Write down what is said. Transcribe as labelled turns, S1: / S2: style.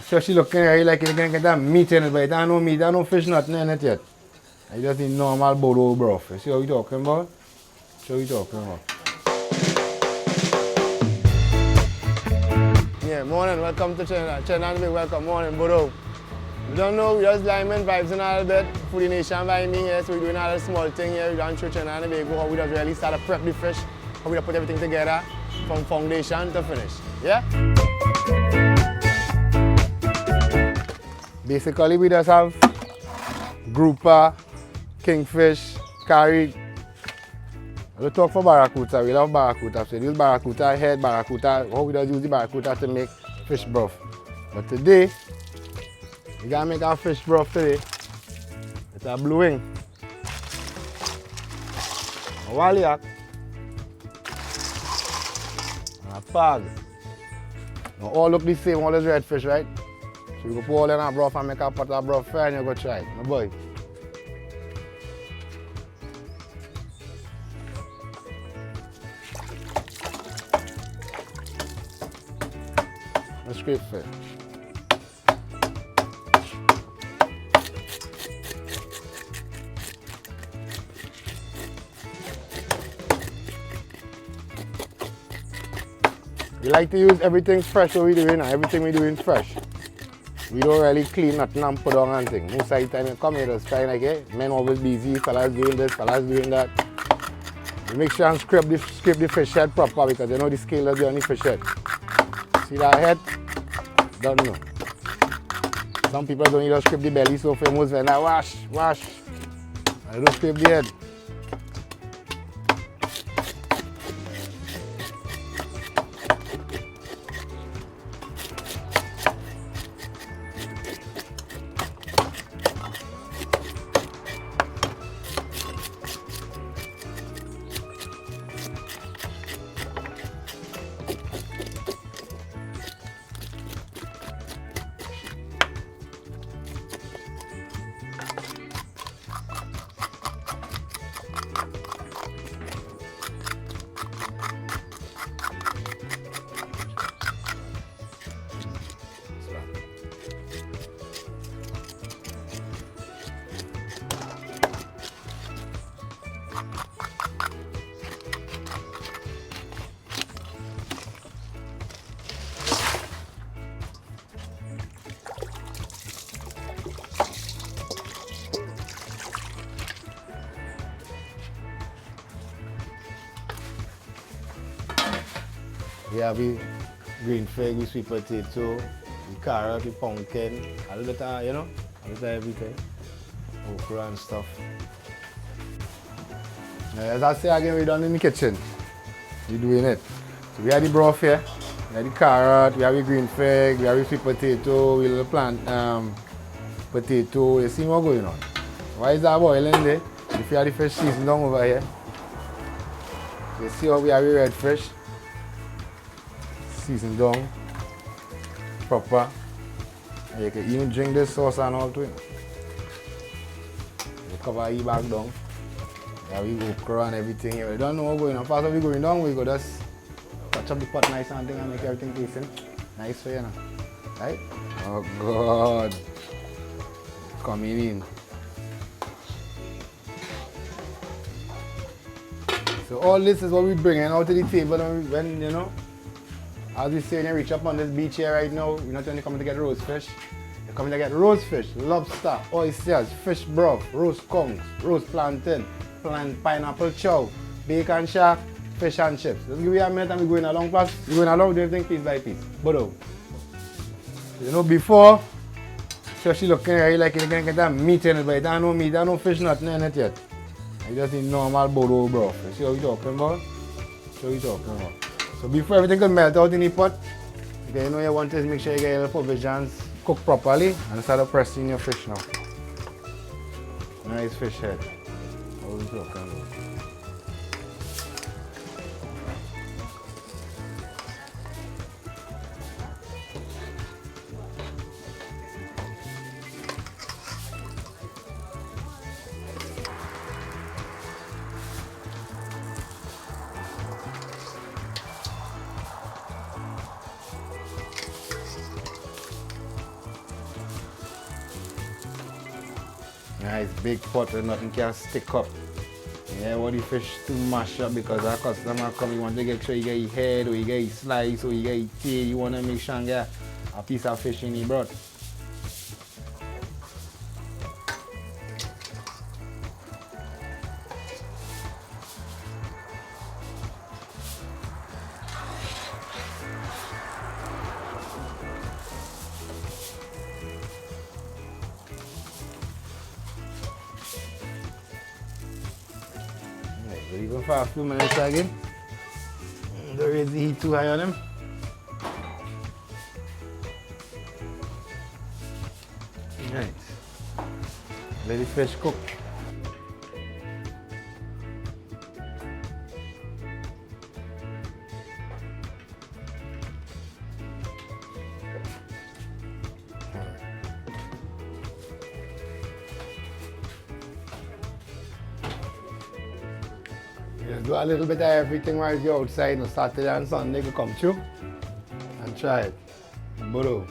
S1: So she looking here like you can get that meat in it, but I no meat, I no fish, nothing in it yet. I just need normal Bodow broth. You see what we talking about? See what we talking about? Yeah, morning, welcome to Trinidad, welcome, morning, Bodow. You don't know, we just lineman vibes in a little bit. Foodie Nation by me here, so we're doing a little small thing here. We done through Trinidad and Tobago, how we just really start to prep the fish, how we just put everything together from foundation to finish. Yeah? Basically, we just have grouper, kingfish, carry. We talk for barracuda, we love barracuda. So use barracuda head, barracuda, how we just use the barracuda to make fish broth. But today, we gotta make our fish broth today. It's a blue wing, a waliak, and a pag. Now all look the same, all is red fish, right? So you go put all in our broth and make a pot of broth fair and you go try it. My boy. Let's scrape fish. We like to use everything fresh what we doing and everything we doing fresh. We don't really clean nothing and put on anything. Most of the time you come here to try like men always busy, fellas doing this, fellas doing that. You make sure and scrape the fish head proper because you know the scale is on the fish head. See that head? Don't know. Some people don't even scrape the belly so famous when I wash. I don't scrape the head. We have the green fig, the sweet potato, the carrot, the pumpkin, a little bit of, you know, a little bit of everything. Okra and stuff. As I say again, we're done in the kitchen. We're doing it. So we have the broth here, we have the carrot, we have the green fig, we have the sweet potato, we have the plant potato. You see what's going on? Why is that boiling there? If you have the fish seasoned down over here. You see how we have the red fish. Seasoned down, proper, and you can even drink this sauce and all to it. You cover it back down. Yeah, we okra and everything here. We don't know what's going on. First we're going down, we go just touch up the pot nice and thing and make everything tasting nice for you now. Right? Oh God. Coming in. So all this is what we're bringing out to the table when you know. As we say, when you reach up on this beach here right now, you're not only coming to get roast fish, you're coming to get roast fish, lobster, oysters, fish broth, roast conch, roast plantain, pineapple chow, bacon shark, fish and chips. Just give me a minute and we're going along plus. We're going along doing everything piece by piece. Bodow. You know, before, so she looking here like you can get that meat in it, but I no meat, I no fish, nothing in it yet. I just need normal Bodow broth. You see what we're talking about? See what we're talking about. So before everything can melt out in the pot, okay, you know you want to make sure you get your provisions cooked properly and start pressing your fish now. Nice fish head. What are we talking about? Nice big pot where nothing can stick up. Yeah, what the fish to mash up because our customer come, you want to make sure you get your head or you get your slice or you get your tail. You want to make sure you get a piece of fish in your broth. Leave him for a few minutes again. Don't raise the heat too high on him. Nice. Let the fish cook. Just do a little bit of everything while you're outside on Saturday and Sunday to come through and try it. Bodow.